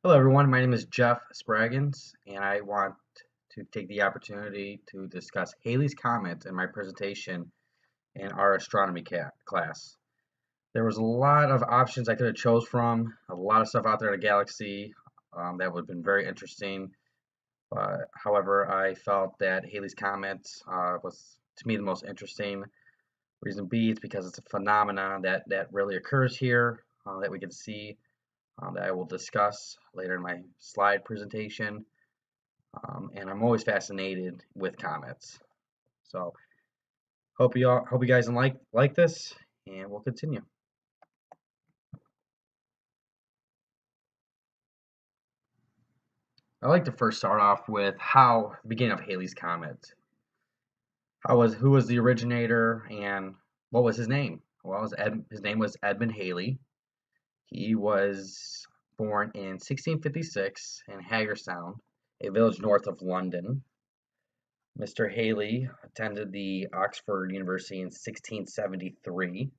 Hello, everyone. My name is Jeff Spraggins, and I want to take the opportunity to discuss Halley's Comet in my presentation in our astronomy class. There was a lot of options I could have chose from, a lot of stuff out there in the galaxy that would have been very interesting. However, I felt that Halley's Comet was, to me, the most interesting. Reason B is because it's a phenomenon that really occurs here that we can see that I will discuss later in my slide presentation. And I'm always fascinated with comets. So hope you guys like this, and we'll continue. I'd like to first start off with how beginning of Halley's Comet. Who was the originator and what was his name? Well, his name was Edmund Halley. He was born in 1656 in Hagerstown, a village north of London. Mr. Halley attended the Oxford University in 1673.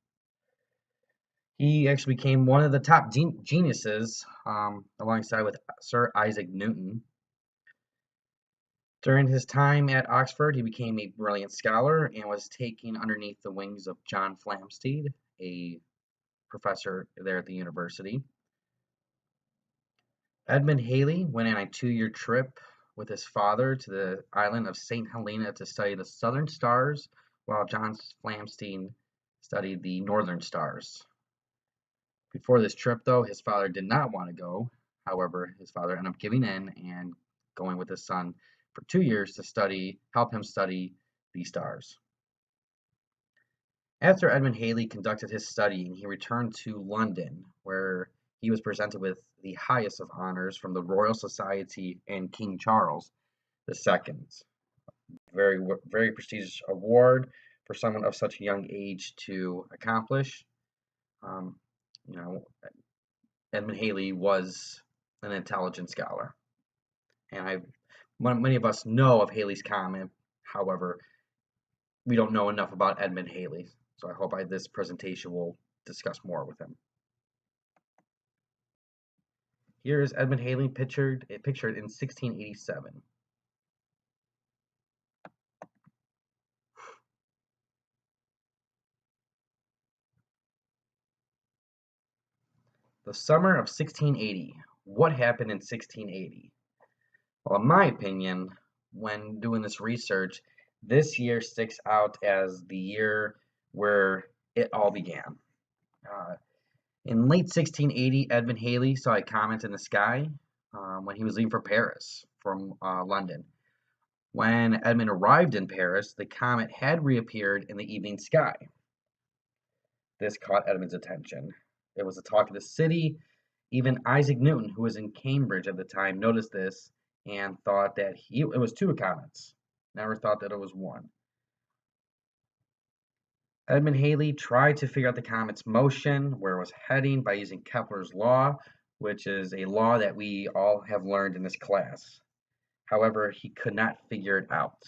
He actually became one of the top geniuses alongside with Sir Isaac Newton. During his time at Oxford, he became a brilliant scholar and was taken underneath the wings of John Flamsteed, a professor there at the university. Edmund Halley went on a 2-year trip with his father to the island of St. Helena to study the southern stars, while John Flamsteed studied the northern stars. Before this trip, though, his father did not want to go. However, his father ended up giving in and going with his son for 2 years to help him study the stars. After Edmund Halley conducted his studying, he returned to London, where he was presented with the highest of honors from the Royal Society and King Charles II. Very prestigious award for someone of such a young age to accomplish. Um, you know, Edmund Halley was an intelligent scholar, and many of us know of Halley's Comet. However, we don't know enough about Edmund Halley, so I hope this presentation will discuss more with him. Here is Edmund Halley pictured in 1687. The summer of 1680. What happened in 1680? Well, in my opinion, when doing this research, this year sticks out as the year where it all began. Uh, in late 1680, Edmund Halley saw a comet in the sky when he was leaving for Paris from London. When Edmund arrived in Paris, the comet had reappeared in the evening sky. This caught Edmund's attention. It was the talk of the city. Even Isaac Newton, who was in Cambridge at the time, noticed this and thought that it was two comets. Never thought that it was one. Edmund Halley tried to figure out the comet's motion, where it was heading, by using Kepler's law, which is a law that we all have learned in this class. However, he could not figure it out.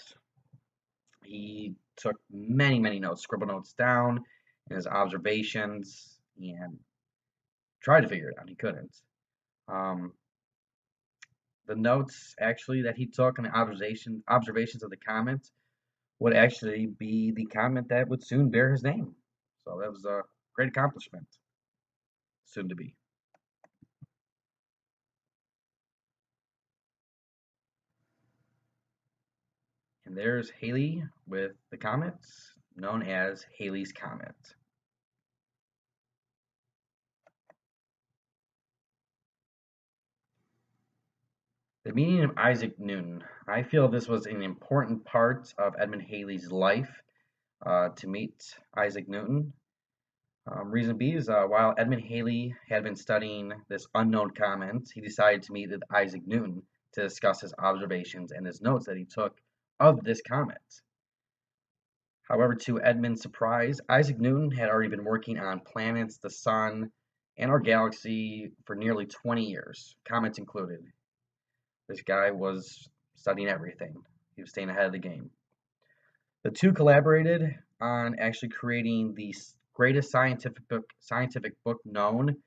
He took many notes, scribbled notes down in his observations, and tried to figure it out. He couldn't. Um, the notes actually that he took and the observations of the comet would actually be the comet that would soon bear his name. So that was a great accomplishment, soon to be. And there's Halley with the comet, known as Halley's Comet. The meeting of Isaac Newton. I feel this was an important part of Edmund Halley's life to meet Isaac Newton. Reason B is while Edmund Halley had been studying this unknown comet, he decided to meet with Isaac Newton to discuss his observations and his notes that he took of this comet. However, to Edmund's surprise, Isaac Newton had already been working on planets, the sun, and our galaxy for nearly 20 years, comets included. This guy was studying everything. He was staying ahead of the game. The two collaborated on actually creating the greatest scientific book known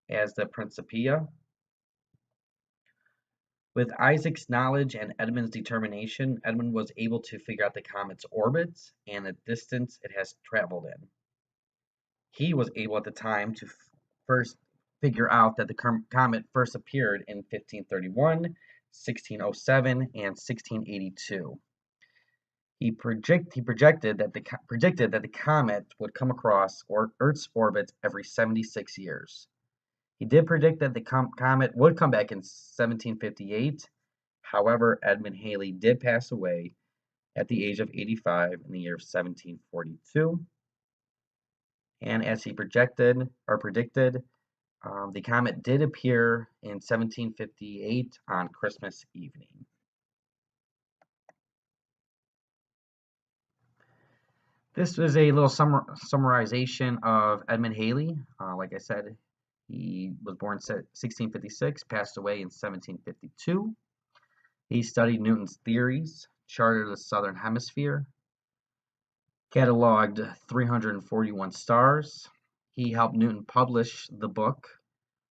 as the Principia. With Isaac's knowledge and Edmund's determination, Edmund was able to figure out the comet's orbit and the distance it has traveled in. He was able at the time to first figure out that the comet first appeared in 1531, 1607, and 1682. He predicted that the comet would come across Earth's orbit every 76 years. He did predict that the comet would come back in 1758. However, Edmund Halley did pass away at the age of 85 in the year of 1742. And as he predicted, the comet did appear in 1758 on Christmas evening. This is a little summarization of Edmund Halley. Like I said, he was born in 1656, passed away in 1752. He studied Newton's theories, charted the southern hemisphere, cataloged 341 stars. He helped Newton publish the book,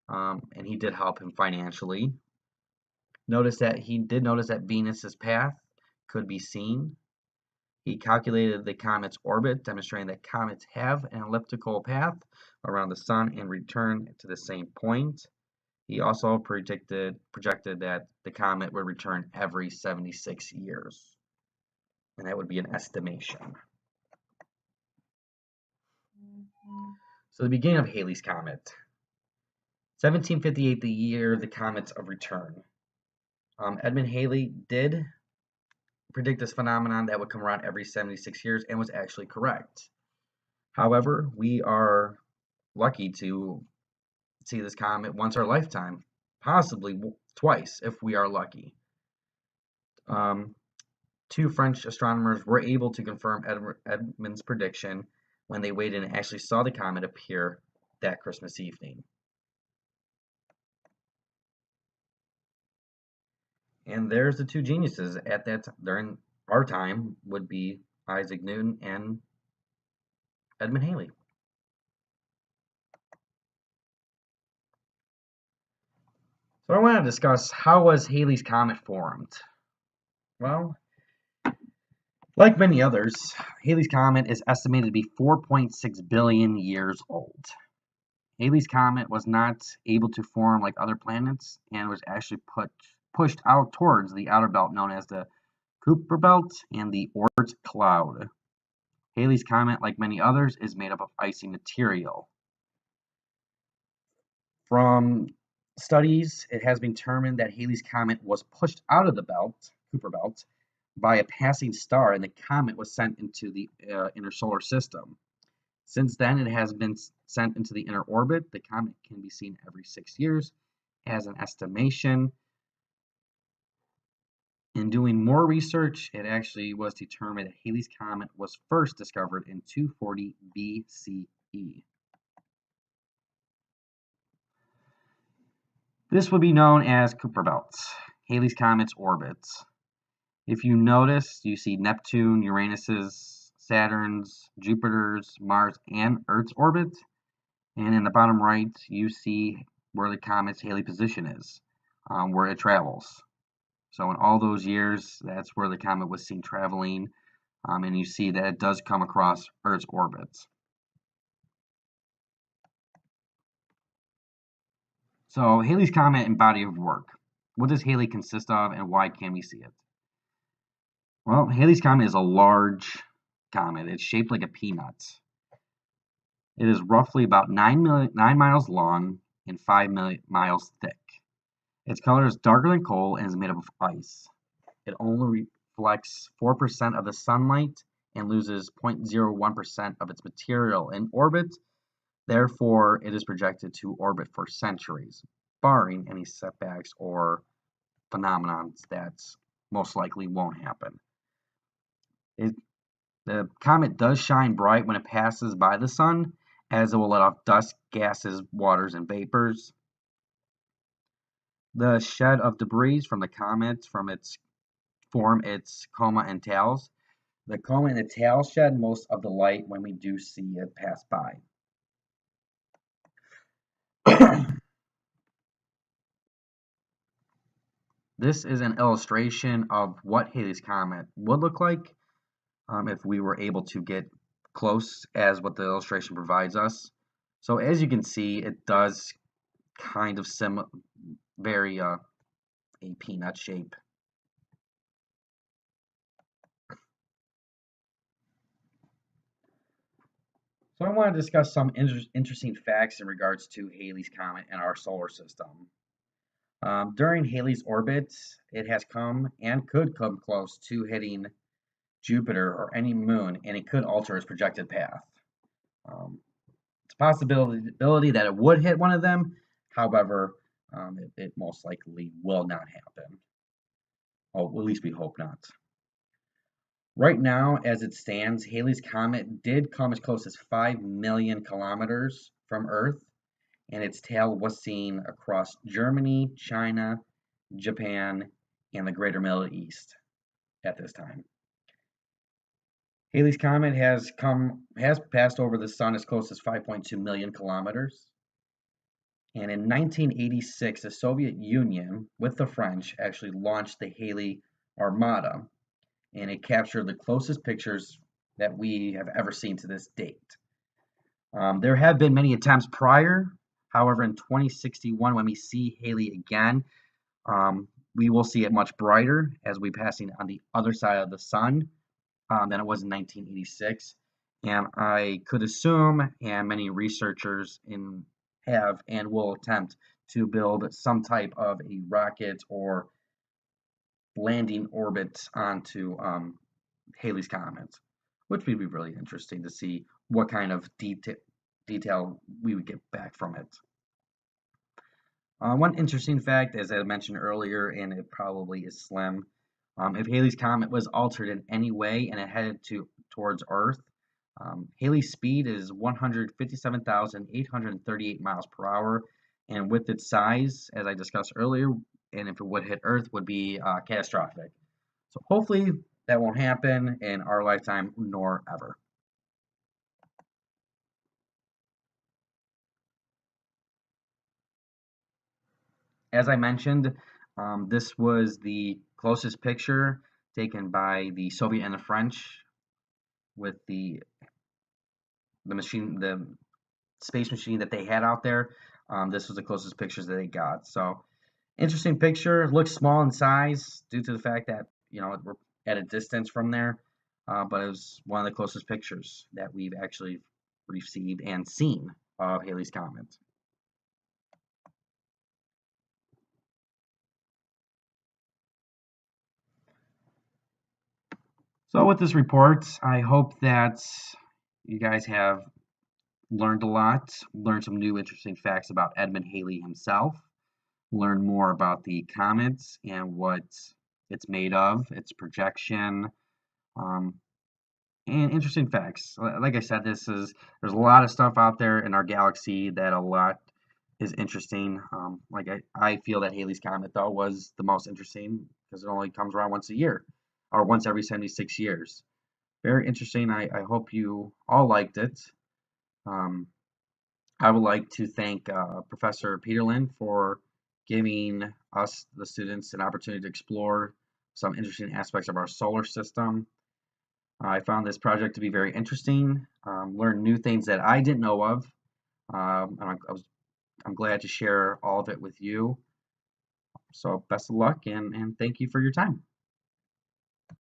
and he did help him financially. He did notice that Venus's path could be seen. He calculated the comet's orbit, demonstrating that comets have an elliptical path around the sun and return to the same point. He also projected that the comet would return every 76 years, and that would be an estimation. So the beginning of Halley's Comet. 1758, the year the comet's of return. Edmund Halley did predict this phenomenon that would come around every 76 years and was actually correct. However, we are lucky to see this comet once our lifetime, possibly twice if we are lucky. Two French astronomers were able to confirm Edmund's prediction when they waited and actually saw the comet appear that Christmas evening. And there's the two geniuses at that during our time would be Isaac Newton and Edmund Halley. So I want to discuss, how was Halley's Comet formed? Well, like many others, Halley's Comet is estimated to be 4.6 billion years old. Halley's Comet was not able to form like other planets and was actually pushed out towards the outer belt known as the Kuiper Belt and the Oort Cloud. Halley's Comet, like many others, is made up of icy material. From studies, it has been determined that Halley's Comet was pushed out of the Kuiper Belt, by a passing star, and the comet was sent into the inner solar system. Since then, it has been sent into the inner orbit. The comet can be seen every 6 years as an estimation. In doing more research, it actually was determined that Halley's Comet was first discovered in 240 BCE. This would be known as Kuiper Belts, Halley's Comet's orbits. If you notice, you see Neptune, Uranus's, Saturn's, Jupiter's, Mars, and Earth's orbit. And in the bottom right, you see where the comet's Halley position is, where it travels. So in all those years, that's where the comet was seen traveling, and you see that it does come across Earth's orbits. So Halley's Comet and body of work. What does Halley consist of, and why can we see it? Well, Halley's Comet is a large comet. It's shaped like a peanut. It is roughly about 9 miles long and 5 miles thick. Its color is darker than coal and is made up of ice. It only reflects 4% of the sunlight and loses 0.01% of its material in orbit. Therefore, it is projected to orbit for centuries, barring any setbacks or phenomena that most likely won't happen. The comet does shine bright when it passes by the sun, as it will let off dust, gases, waters, and vapors. The shed of debris from the comet form its coma and tails. The coma and the tails shed most of the light when we do see it pass by. This is an illustration of what Halley's Comet would look like if we were able to get close as what the illustration provides us. So as you can see, it does kind of very a peanut shape. So I want to discuss some interesting facts in regards to Halley's Comet and our solar system. During Halley's orbit, it has come and could come close to hitting Jupiter or any moon, and it could alter its projected path. It's a possibility that it would hit one of them. However, it most likely will not happen. Oh, at least we hope not. Right now, as it stands, Halley's Comet did come as close as 5 million kilometers from Earth, and its tail was seen across Germany, China, Japan, and the greater Middle East at this time. Halley's Comet has passed over the sun as close as 5.2 million kilometers. And in 1986, the Soviet Union, with the French, actually launched the Halley Armada, and it captured the closest pictures that we have ever seen to this date. There have been many attempts prior. However, in 2061, when we see Halley again, we will see it much brighter as we passing on the other side of the sun than it was in 1986. And I could assume, and many researchers have and will attempt to build some type of a rocket or landing orbit onto Halley's Comet, which would be really interesting to see what kind of detail we would get back from it. One interesting fact, as I mentioned earlier, and it probably is slim, if Halley's Comet was altered in any way and it headed towards Earth, Halley's speed is 157,838 miles per hour, and with its size, as I discussed earlier, and if it would hit Earth, would be catastrophic. So hopefully that won't happen in our lifetime nor ever. As I mentioned, this was the closest picture taken by the Soviet and the French with the space machine that they had out there. This was the closest pictures that they got. So interesting picture. Looks small in size due to the fact that we're at a distance from there, but it was one of the closest pictures that we've actually received and seen of Halley's Comet. So with this report, I hope that you guys have learned a lot, learned some new interesting facts about Edmund Halley himself, learned more about the comets and what it's made of, its projection, um, and interesting facts. Like I said, there's a lot of stuff out there in our galaxy that a lot is interesting. I feel that Halley's Comet though was the most interesting because it only comes around once a year, or once every 76 years. Very interesting. I hope you all liked it. Um, I would like to thank Professor Peterlin for giving us, the students, an opportunity to explore some interesting aspects of our solar system. I found this project to be very interesting, learned new things that I didn't know of, and I'm glad to share all of it with you. So best of luck and thank you for your time.